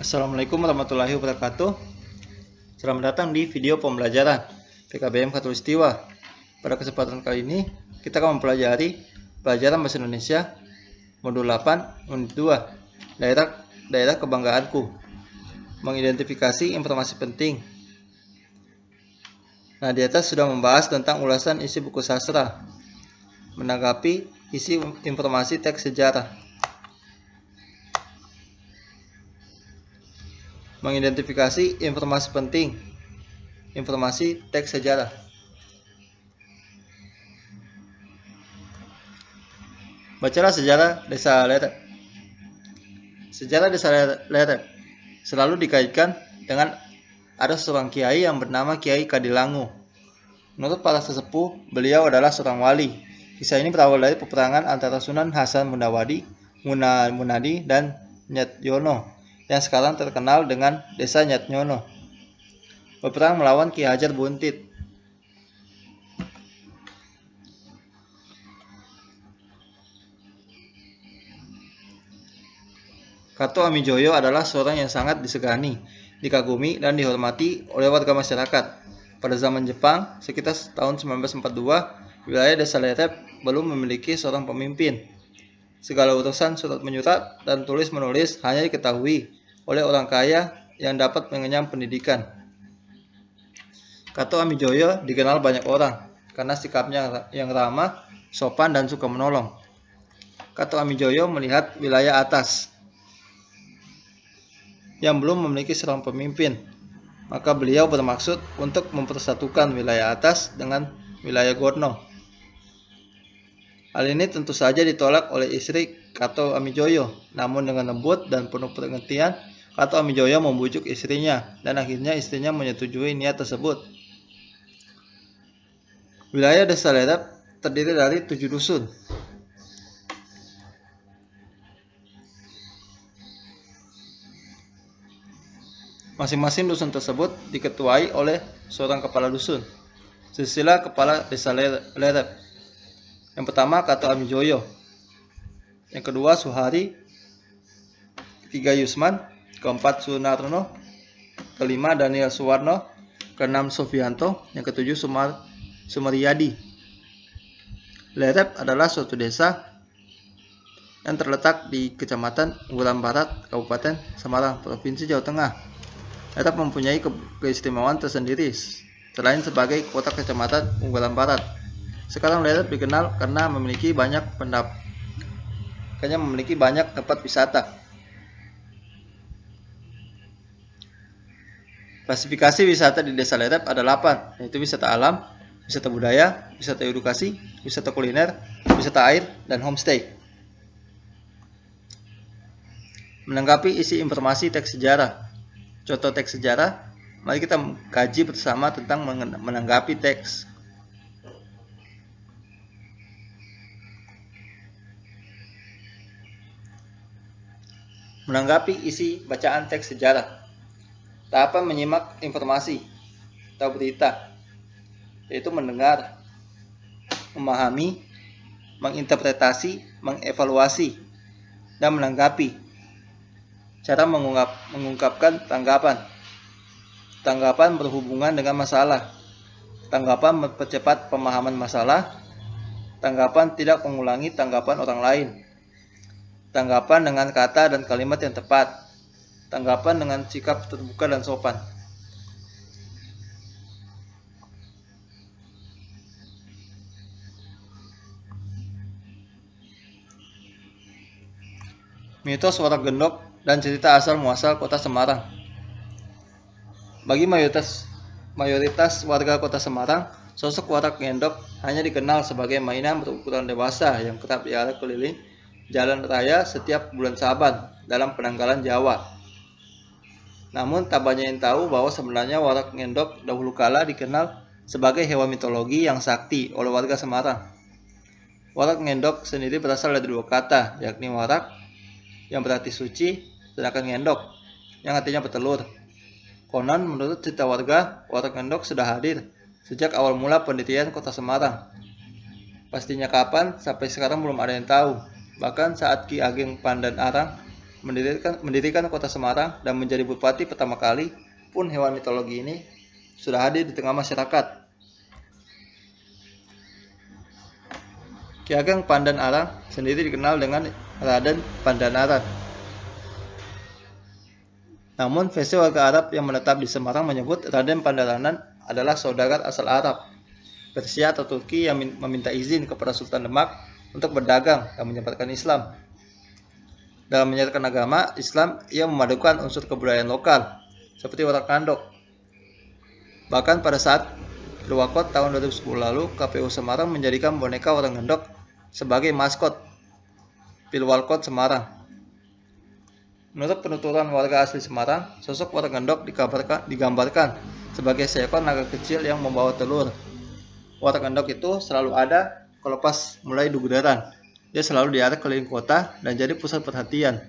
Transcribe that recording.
Assalamualaikum warahmatullahi wabarakatuh. Selamat datang di video pembelajaran PKBM Khatulistiwa. Pada kesempatan kali ini kita akan mempelajari pelajaran bahasa Indonesia modul 8 unit 2 daerah kebanggaanku. Mengidentifikasi informasi penting. Nah, di atas sudah membahas tentang ulasan isi buku sastra. Menanggapi isi informasi teks sejarah. Mengidentifikasi informasi penting. Informasi teks sejarah. Bacalah sejarah Desa Lerep. Sejarah Desa Lerep selalu dikaitkan dengan ada seorang kiai yang bernama Kiai Kadilangu. Menurut para sesepuh, beliau adalah seorang wali. Kisah ini berawal dari peperangan antara Sunan Hasan Munadi dan Nyatyono yang sekarang terkenal dengan Desa Nyatnyono. Berperang melawan Ki Hajar Buntit. Kato Amijoyo adalah seorang yang sangat disegani, dikagumi, dan dihormati oleh warga masyarakat. Pada zaman Jepang, sekitar tahun 1942, wilayah Desa Lerep belum memiliki seorang pemimpin. Segala urusan surat menyurat dan tulis menulis hanya diketahui oleh orang kaya yang dapat mengenyam pendidikan. Kato Amijoyo dikenal banyak orang karena sikapnya yang ramah, sopan, dan suka menolong. Kato Amijoyo melihat wilayah atas yang belum memiliki seorang pemimpin, maka beliau bermaksud untuk mempersatukan wilayah atas dengan wilayah Gorno. Hal ini tentu saja ditolak oleh istri Kato Amijoyo, namun dengan lembut dan penuh pengertian, Kato Amijoyo membujuk istrinya, dan akhirnya istrinya menyetujui niat tersebut. Wilayah Desa Lerep terdiri dari 7 dusun. Masing-masing dusun tersebut diketuai oleh seorang kepala dusun. Silsilah kepala Desa Lerep. Yang pertama Kato Amijoyo, yang kedua Suhari, ketiga Yusman, keempat Sunarno, kelima Daniel Suwarno, keenam Sofianto, yang ketujuh Sumaryadi. Lerep adalah suatu desa yang terletak di Kecamatan Unggulan Barat, Kabupaten Semarang, Provinsi Jawa Tengah. Lerep mempunyai keistimewaan tersendiri selain sebagai kota Kecamatan Unggulan Barat. Sekarang Lerep dikenal karena memiliki banyak tempat wisata. Klasifikasi wisata di Desa Lerep ada 8, yaitu wisata alam, wisata budaya, wisata edukasi, wisata kuliner, wisata air, dan homestay. Menanggapi isi informasi teks sejarah. Contoh teks sejarah, mari kita kaji bersama tentang menanggapi teks. Menanggapi isi bacaan teks sejarah. Tahapan menyimak informasi atau berita, yaitu mendengar, memahami, menginterpretasi, mengevaluasi, dan menanggapi. Cara mengungkapkan tanggapan. Tanggapan berhubungan dengan masalah. Tanggapan mempercepat pemahaman masalah. Tanggapan tidak mengulangi tanggapan orang lain. Tanggapan dengan kata dan kalimat yang tepat. Tanggapan dengan sikap terbuka dan sopan. Mitos Warak Gendok dan cerita asal muasal Kota Semarang. Bagi mayoritas warga Kota Semarang, sosok Warak Gendok hanya dikenal sebagai mainan berukuran dewasa yang kerap diarak keliling jalan raya setiap bulan Saban dalam penanggalan Jawa. Namun tak banyak yang tahu bahwa sebenarnya Warak Gendok dahulu kala dikenal sebagai hewan mitologi yang sakti oleh warga Semarang. Warak Gendok sendiri berasal dari 2 kata, yakni warak yang berarti suci, sedangkan ngendok yang artinya bertelur. Konon menurut cerita warga, Warak Gendok sudah hadir sejak awal mula pendirian Kota Semarang. Pastinya kapan sampai sekarang belum ada yang tahu. Bahkan saat Ki Ageng Pandan Arang mendirikan kota Semarang dan menjadi bupati pertama kali pun hewan mitologi ini sudah hadir di tengah masyarakat. Ki Ageng Pandanaran sendiri dikenal dengan Raden Pandanaran. Namun versi warga Arab yang menetap di Semarang menyebut Raden Pandanaran adalah saudagar asal Arab, Persia atau Turki yang meminta izin kepada Sultan Demak untuk berdagang dan menyebarkan Islam. Dalam menyebarkan agama Islam, ia memadukan unsur kebudayaan lokal seperti warak ngandok. Bahkan pada saat Pilwakot tahun 2010 lalu, KPU Semarang menjadikan boneka warak ngandok sebagai maskot Pilwalkot Semarang. Menurut penuturan warga asli Semarang, sosok warak ngandok digambarkan sebagai seekor naga kecil yang membawa telur. Warak ngandok itu selalu ada kalau pas mulai dugudaran. Dia selalu diarak keliling kota dan jadi pusat perhatian.